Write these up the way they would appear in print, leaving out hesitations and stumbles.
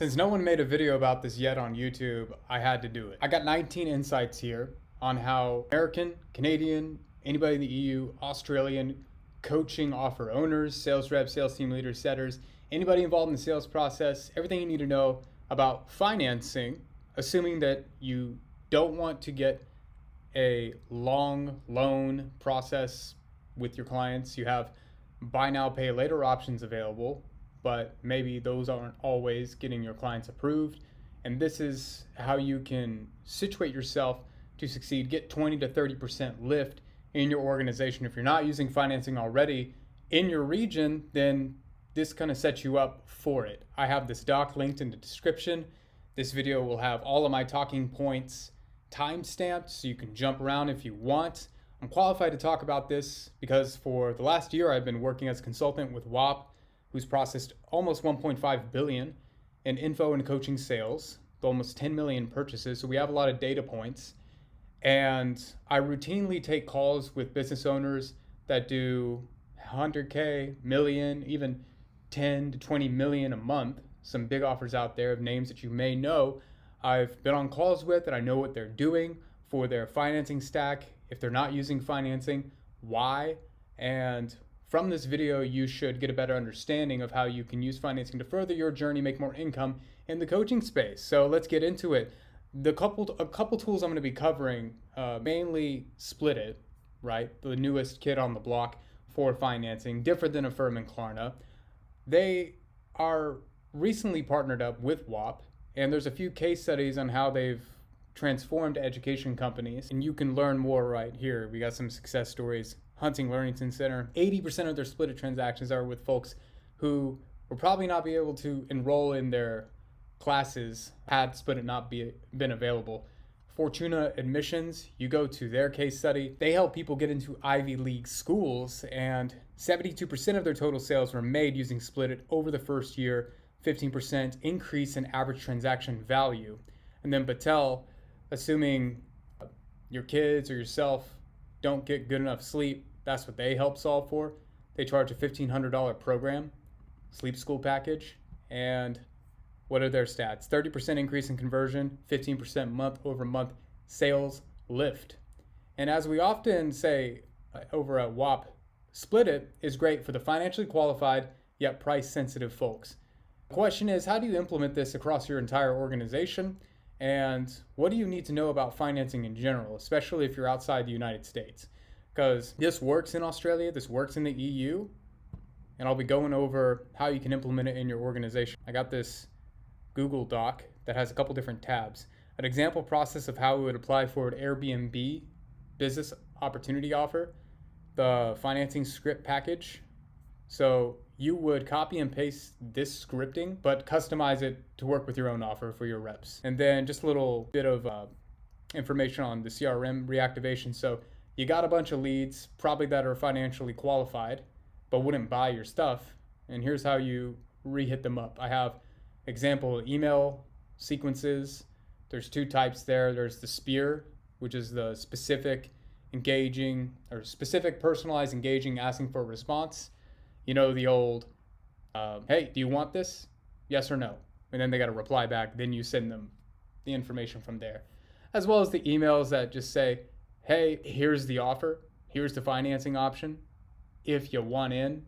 Since no one made a video about this yet on YouTube, I had to do it. I got 19 insights here on how American, Canadian, anybody in the EU, Australian coaching offer owners, sales reps, sales team leaders, setters, anybody involved in the sales process, everything you need to know about financing, assuming that you don't want to get a long loan process with your clients. You have buy now, pay later options available, but maybe those aren't always getting your clients approved. And this is how you can situate yourself to succeed, get 20 to 30% lift in your organization. If you're not using financing already in your region, then this kind of sets you up for it. I have this doc linked in the description. This video will have all of my talking points time-stamped so you can jump around if you want. I'm qualified to talk about this because for the last year I've been working as a consultant with WAP, who's processed almost 1.5 billion in info and coaching sales, almost 10 million purchases. So we have a lot of data points. And I routinely take calls with business owners that do 100K, million, even 10 to 20 million a month. Some big offers out there of names that you may know. I've been on calls with and I know what they're doing for their financing stack. If they're not using financing, why? And from this video, you should get a better understanding of how you can use financing to further your journey, make more income in the coaching space. So let's get into it. A couple tools I'm going to be covering, mainly Split It, right? The newest kid on the block for financing, different than Affirm and Klarna. They are recently partnered up with WAP, and there's a few case studies on how they've transformed education companies, and you can learn more right here. We got some success stories. Hunting Learning Center, 80% of their Split It transactions are with folks who will probably not be able to enroll in their classes had Split It not been available. Fortuna Admissions, you go to their case study, they help people get into Ivy League schools, and 72% of their total sales were made using Split It over the first year, 15% increase in average transaction value. And then Battelle, assuming your kids or yourself don't get good enough sleep, that's what they help solve for. They charge a $1,500 program, sleep school package, and what are their stats? 30% increase in conversion, 15% month over month sales lift. And as we often say over at WAP, Split It is great for the financially qualified yet price sensitive folks. The question is, how do you implement this across your entire organization? And what do you need to know about financing in general, especially if you're outside the United States? Because this works in Australia, this works in the EU, and I'll be going over how you can implement it in your organization. I got this Google Doc that has a couple different tabs. An example process of how we would apply for an Airbnb business opportunity offer, the financing script package. So you would copy and paste this scripting, but customize it to work with your own offer for your reps. And then just a little bit of information on the CRM reactivation. So you got a bunch of leads, probably that are financially qualified, but wouldn't buy your stuff. And here's how you re-hit them up. I have example email sequences. There's two types there. There's the SPEAR, which is the specific, engaging, or specific, personalized, engaging, asking for a response. You know, the old, hey, do you want this? Yes or no? And then they got to reply back. Then you send them the information from there. As well as the emails that just say, hey, here's the offer. Here's the financing option. If you want in,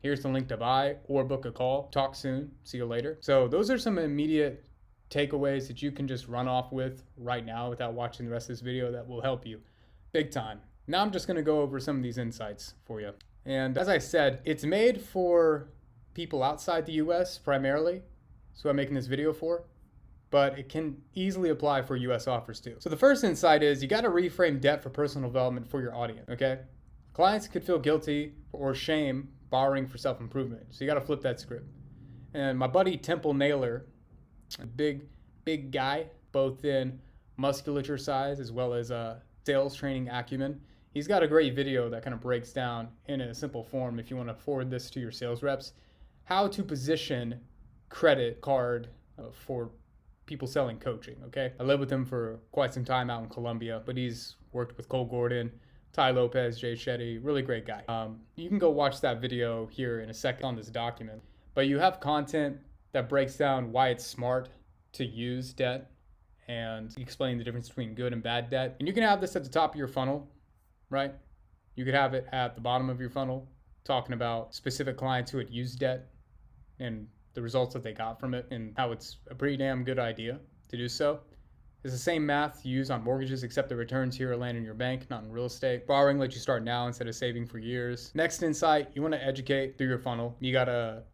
here's the link to buy or book a call. Talk soon. See you later. So those are some immediate takeaways that you can just run off with right now without watching the rest of this video that will help you big time. Now I'm just going to go over some of these insights for you. And as I said, it's made for people outside the US primarily. That's what I'm making this video for. But it can easily apply for US offers too. So the first insight is you got to reframe debt for personal development for your audience, okay? Clients could feel guilty or shame borrowing for self-improvement. So you got to flip that script. And my buddy Temple Naylor, a big guy, both in musculature size as well as sales training acumen, he's got a great video that kind of breaks down in a simple form, if you want to forward this to your sales reps, how to position credit card for people selling coaching, okay? I lived with him for quite some time out in Colombia, but he's worked with Cole Gordon, Ty Lopez, Jay Shetty, really great guy. You can go watch that video here in a second on this document. But you have content that breaks down why it's smart to use debt and explain the difference between good and bad debt. And you can have this at the top of your funnel, right? You could have it at the bottom of your funnel, talking about specific clients who had used debt and the results that they got from it, and how it's a pretty damn good idea to do so. It's the same math you use on mortgages, except the returns here land in your bank, not in real estate. Borrowing lets you start now instead of saving for years. Next insight, you want to educate through your funnel. You got to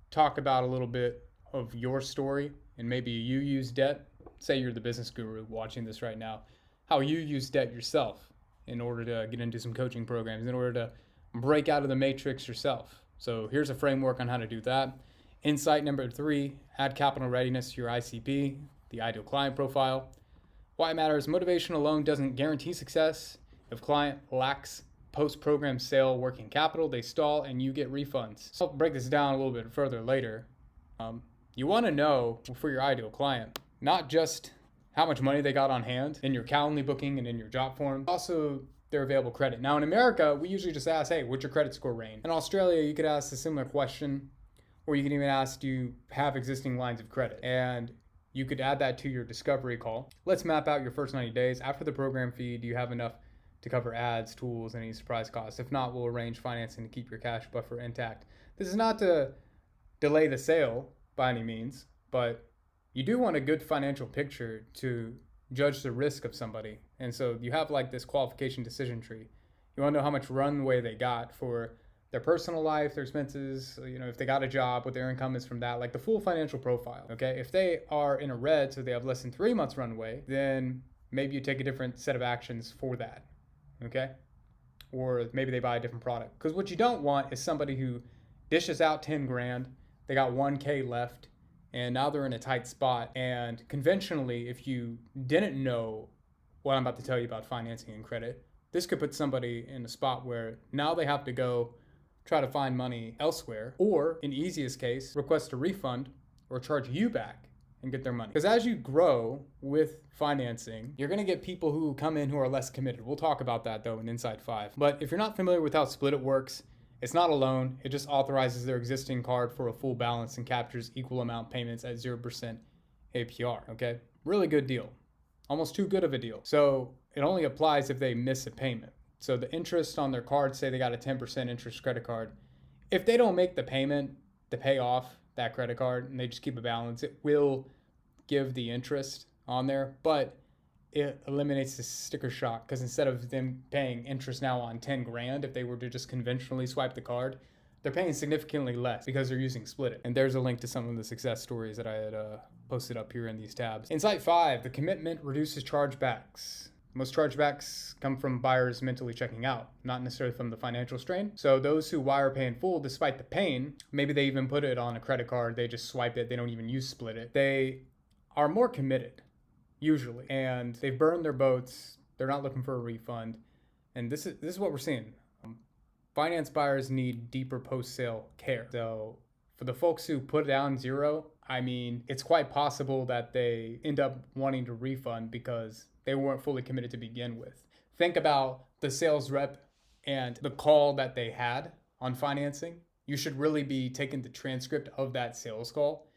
talk about a little bit of your story, and maybe you use debt. Say you're the business guru watching this right now, how you use debt yourself in order to get into some coaching programs, in order to break out of the matrix yourself. So here's a framework on how to do that. Insight number 3, add capital readiness to your ICP, the ideal client profile. Why it matters: motivation alone doesn't guarantee success. If client lacks post-program sale working capital, they stall and you get refunds. So I'll break this down a little bit further later. You want to know for your ideal client, not just how much money they got on hand in your Calendly booking and in your job form, also their available credit. Now in America, we usually just ask, hey, what's your credit score range? In Australia, you could ask a similar question, or you can even ask, do you have existing lines of credit? And you could add that to your discovery call. Let's map out your first 90 days. After the program fee, do you have enough to cover ads, tools, and any surprise costs? If not, we'll arrange financing to keep your cash buffer intact. This is not to delay the sale by any means, but you do want a good financial picture to judge the risk of somebody. And so you have like this qualification decision tree. You want to know how much runway they got for their personal life, their expenses, if they got a job, what their income is from that, like the full financial profile, okay? If they are in a red, so they have less than 3 months runway, then maybe you take a different set of actions for that, okay? Or maybe they buy a different product. Because what you don't want is somebody who dishes out 10 grand, they got 1K left, and now they're in a tight spot. And conventionally, if you didn't know what I'm about to tell you about financing and credit, this could put somebody in a spot where now they have to go try to find money elsewhere, or in easiest case, request a refund or charge you back and get their money. Because as you grow with financing, you're going to get people who come in who are less committed. We'll talk about that though in Insight 5. But if you're not familiar with how Split It works, it's not a loan. It just authorizes their existing card for a full balance and captures equal amount payments at 0% APR, okay? Really good deal. Almost too good of a deal. So it only applies if they miss a payment. So the interest on their card, say they got a 10% interest credit card. If they don't make the payment to pay off that credit card and they just keep a balance, it will give the interest on there, but it eliminates the sticker shock, because instead of them paying interest now on 10 grand, if they were to just conventionally swipe the card, they're paying significantly less because they're using Split It. And there's a link to some of the success stories that I had posted up here in these tabs. Insight 5, the commitment reduces chargebacks. Most chargebacks come from buyers mentally checking out, not necessarily from the financial strain. So those who wire pay in full despite the pain, maybe they even put it on a credit card, they just swipe it, they don't even use Split It. They are more committed, usually, and they've burned their boats, they're not looking for a refund. And this is what we're seeing. Finance buyers need deeper post-sale care. So for the folks who put down zero, I mean, it's quite possible that they end up wanting to refund because they weren't fully committed to begin with. Think about the sales rep and the call that they had on financing. You should really be taking the transcript of that sales call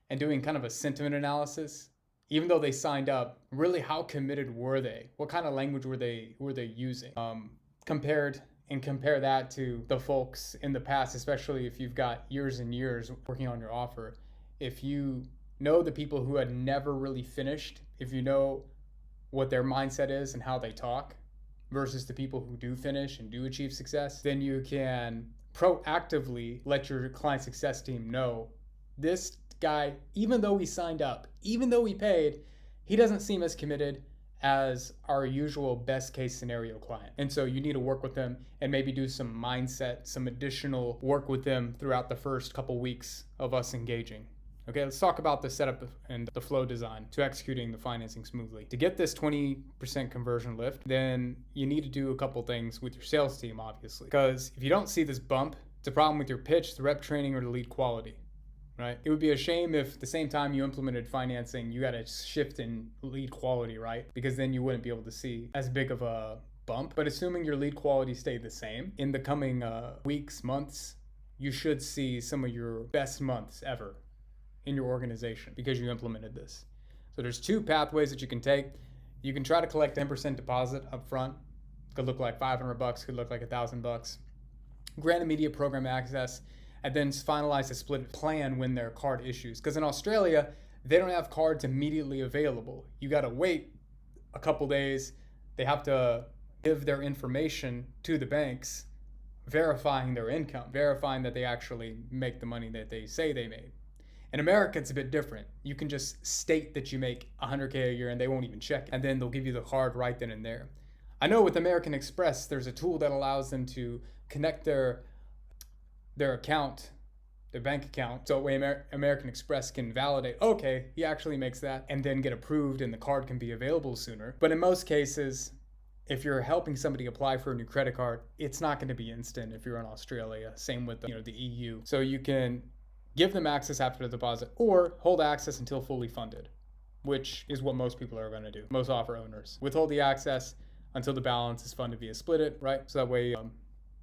and doing kind of a sentiment analysis. Even though they signed up, really how committed were they? What kind of language were they using? Compare that to the folks in the past, especially if you've got years and years working on your offer. If you know the people who had never really finished, if you know what their mindset is and how they talk versus the people who do finish and do achieve success, then you can proactively let your client success team know, this guy, even though he signed up, even though he paid, he doesn't seem as committed as our usual best case scenario client. And so you need to work with them and maybe do some mindset, some additional work with them throughout the first couple weeks of us engaging. Okay, let's talk about the setup and the flow design to executing the financing smoothly. To get this 20% conversion lift, then you need to do a couple things with your sales team, obviously. Because if you don't see this bump, it's a problem with your pitch, the rep training, or the lead quality, right? It would be a shame if at the same time you implemented financing, you got a shift in lead quality, right? Because then you wouldn't be able to see as big of a bump. But assuming your lead quality stayed the same, in the coming weeks, months, you should see some of your best months ever. in your organization because you implemented this. So there's two pathways that you can take. You can try to collect 10% deposit up front. Could look like $500, could look like $1,000. Grant immediate program access, and then finalize a split plan when their card issues. Because in Australia, they don't have cards immediately available. You got to wait a couple days. They have to give their information to the banks, verifying their income, verifying that they actually make the money that they say they made. In America, it's a bit different. You can just state that you make $100K a year and they won't even check it. And then they'll give you the card right then and there. I know with American Express, there's a tool that allows them to connect their account, their bank account, so that way American Express can validate, okay, he actually makes that, and then get approved and the card can be available sooner. But in most cases, if you're helping somebody apply for a new credit card, it's not going to be instant if you're in Australia. Same with the EU. So you can give them access after the deposit or hold access until fully funded, which is what most people are going to do. Most offer owners withhold the access until the balance is funded via split it, right? So that way,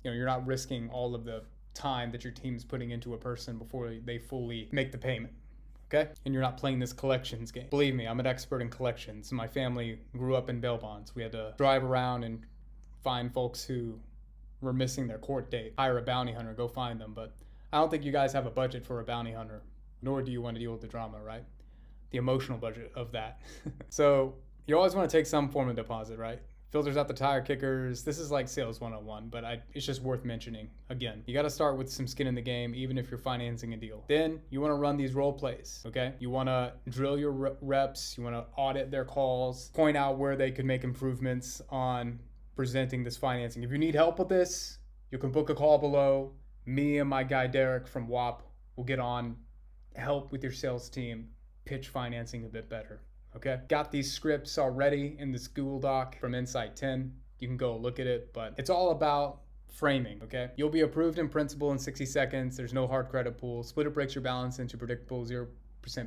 you're not risking all of the time that your team's putting into a person before they fully make the payment. Okay? And you're not playing this collections game. Believe me, I'm an expert in collections. My family grew up in bail bonds. We had to drive around and find folks who were missing their court date, hire a bounty hunter, go find them. But I don't think you guys have a budget for a bounty hunter, nor do you want to deal with the drama, right? The emotional budget of that. So you always want to take some form of deposit, right? Filters out the tire kickers. This is like sales 101, but it's just worth mentioning. Again, you got to start with some skin in the game, even if you're financing a deal. Then you want to run these role plays, okay? You want to drill your reps. You want to audit their calls, point out where they could make improvements on presenting this financing. If you need help with this, you can book a call below. Me and my guy Derek from WAP will get on, help with your sales team, pitch financing a bit better. Okay, got these scripts already in this Google Doc from Insight 10. You can go look at it, but it's all about framing, okay? You'll be approved in principle in 60 seconds. There's no hard credit pool. Split it breaks your balance into predictable 0%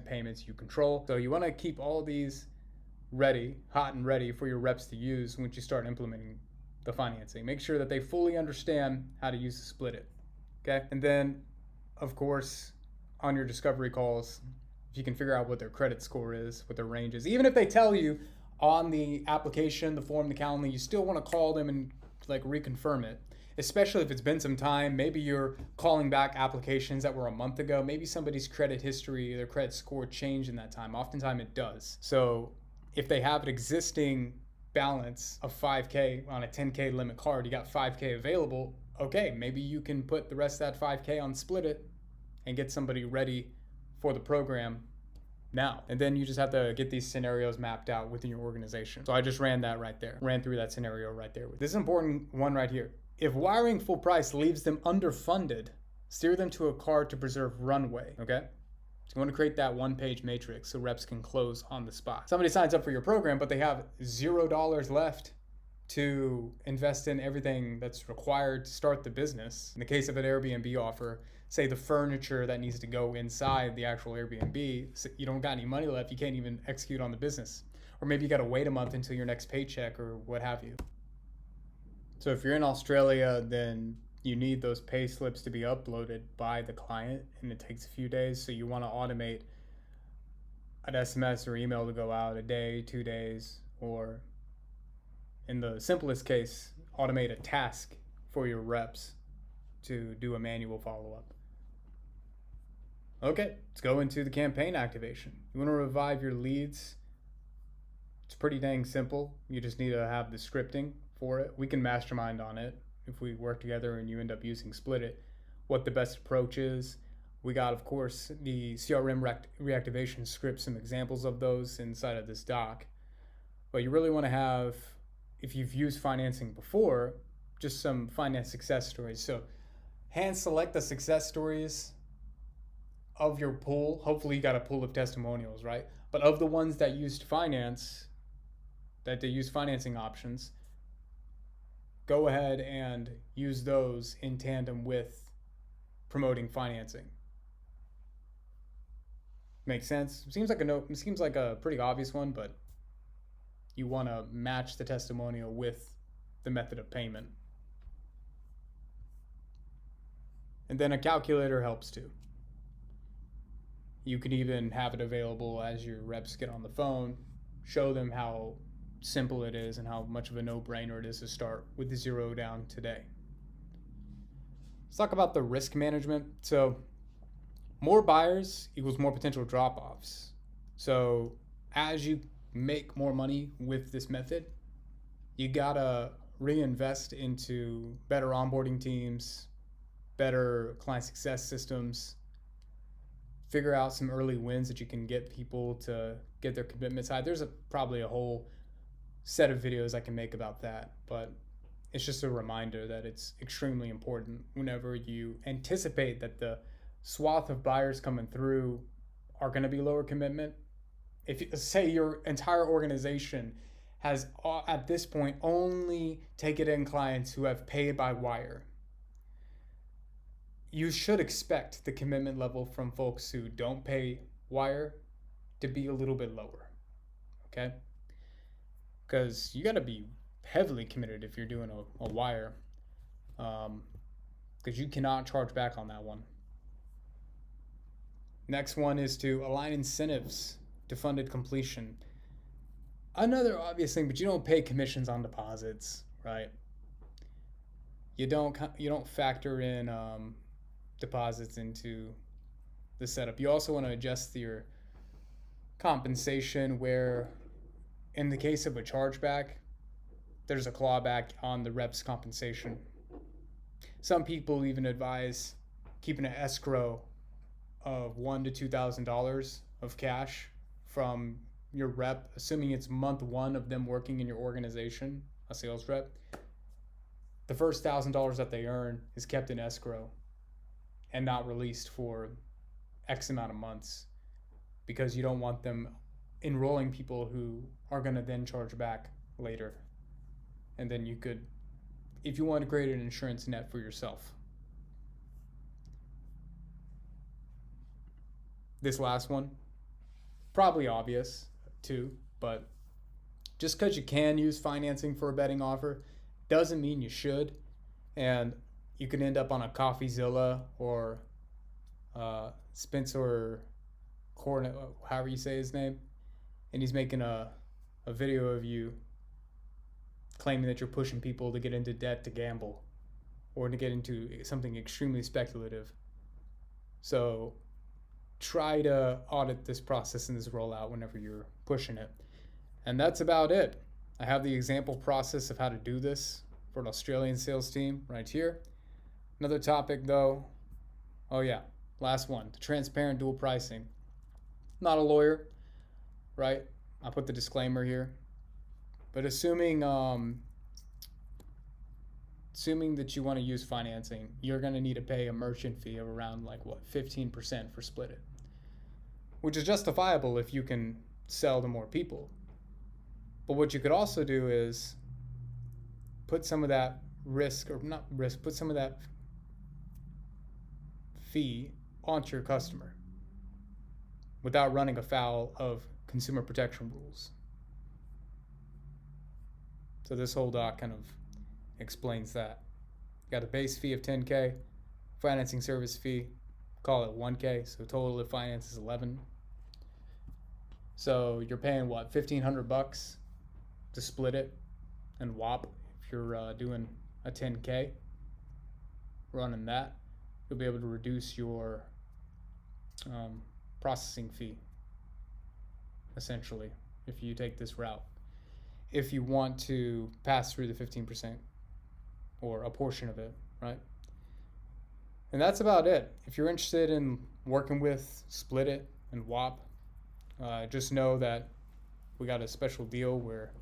payments you control. So you want to keep all these ready, hot and ready for your reps to use once you start implementing the financing. Make sure that they fully understand how to use the split it, okay? And then, of course, on your discovery calls, if you can figure out what their credit score is, what their range is, even if they tell you on the application, the form, the calendar, you still want to call them and reconfirm it, especially if it's been some time. Maybe you're calling back applications that were a month ago. Maybe somebody's credit history, their credit score changed in that time. Oftentimes it does. So if they have an existing balance of 5K on a 10K limit card, you got 5K available, okay, maybe you can put the rest of that 5K on split it and get somebody ready for the program now. And then you just have to get these scenarios mapped out within your organization. So I just ran through that scenario right there. This is an important one right here. If wiring full price leaves them underfunded, steer them to a card to preserve runway, okay? So you want to create that one-page matrix so reps can close on the spot. Somebody signs up for your program, but they have $0 left to invest in everything that's required to start the business. In the case of an Airbnb offer, say the furniture that needs to go inside the actual Airbnb, so you don't got any money left, you can't even execute on the business. Or maybe you got to wait a month until your next paycheck or what have you. So if you're in Australia, then you need those pay slips to be uploaded by the client, and it takes a few days. So you want to automate an SMS or email to go out a day, 2 days, or in the simplest case, automate a task for your reps to do a manual follow-up. Okay, let's go into the campaign activation. You want to revive your leads. It's pretty dang simple. You just need to have the scripting for it. We can mastermind on it if we work together and you end up using Split It, what the best approach is. We got, of course, the CRM reactivation script, some examples of those inside of this doc. But you really want to have, if you've used financing before, just some finance success stories. So hand select the success stories of your pool. Hopefully you got a pool of testimonials, right? But of the ones that used finance, that they use financing options, go ahead and use those in tandem with promoting financing. Makes sense? Seems like a pretty obvious one, but you want to match the testimonial with the method of payment. And then a calculator helps too. You can even have it available as your reps get on the phone, show them how simple it is and how much of a no-brainer it is to start with zero down today. Let's talk about the risk management. So more buyers equals more potential drop-offs. So as you make more money with this method, you gotta reinvest into better onboarding teams, better client success systems, figure out some early wins that you can get people to get their commitments high. There's probably a whole set of videos I can make about that, but it's just a reminder that it's extremely important whenever you anticipate that the swath of buyers coming through are going to be lower commitment. If you say your entire organization has at this point only taken in clients who have paid by wire, you should expect the commitment level from folks who don't pay wire to be a little bit lower, okay? Because you got to be heavily committed if you're doing a wire, because you cannot charge back on that one. Next one is to align incentives to funded completion. Another obvious thing, but you don't pay commissions on deposits, right? You don't factor in deposits into the setup. You also want to adjust your compensation where, in the case of a chargeback, there's a clawback on the rep's compensation. Some people even advise keeping an escrow of $1,000 to $2,000 of cash from your rep, assuming it's month one of them working in your organization, a sales rep. The first $1,000 that they earn is kept in escrow and not released for X amount of months, because you don't want them enrolling people who are going to then charge back later. And then you could, if you want to create an insurance net for yourself. This last one, probably obvious too, but just because you can use financing for a betting offer doesn't mean you should. And you can end up on a CoffeeZilla or Spencer Cornet, however you say his name, and he's making a video of you claiming that you're pushing people to get into debt to gamble or to get into something extremely speculative. So try to audit this process and this rollout whenever you're pushing it. And that's about it. I have the example process of how to do this for an Australian sales team right here. Another topic though, oh yeah, last one, the transparent dual pricing. Not a lawyer, right? I'll put the disclaimer here. But assuming that you want to use financing, you're going to need to pay a merchant fee of around 15% for split it, which is justifiable if you can sell to more people. But what you could also do is put some of that put some of that fee onto your customer without running afoul of consumer protection rules. So this whole doc kind of explains that. You got a base fee of 10K, financing service fee, call it 1K, so total of finance is 11. So you're paying what, $1,500 to split it and WAP. If you're doing a 10K, running that, you'll be able to reduce your processing fee, essentially, if you take this route. If you want to pass through the 15% or a portion of it, right? And that's about it. If you're interested in working with Split It and WAP, just know that we got a special deal where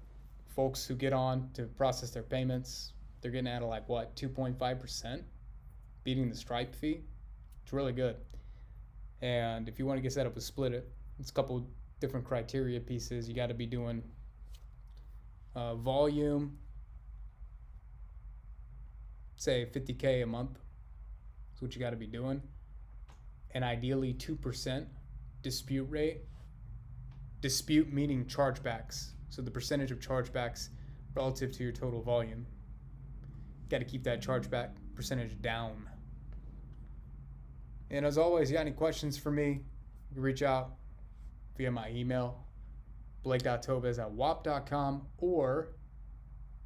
folks who get on to process their payments, they're getting out of 2.5%, beating the Stripe fee. It's really good. And if you want to get set up with Split It, it's a couple different criteria pieces. You got to be doing volume, say 50K a month. That's what you got to be doing. And ideally 2% dispute rate. Dispute meaning chargebacks. So the percentage of chargebacks relative to your total volume. Got to keep that chargeback percentage down. And as always, you got any questions for me, You can reach out via my email, blake.toves@wap.com, or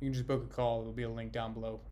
you can just book a call. There'll be a link down below.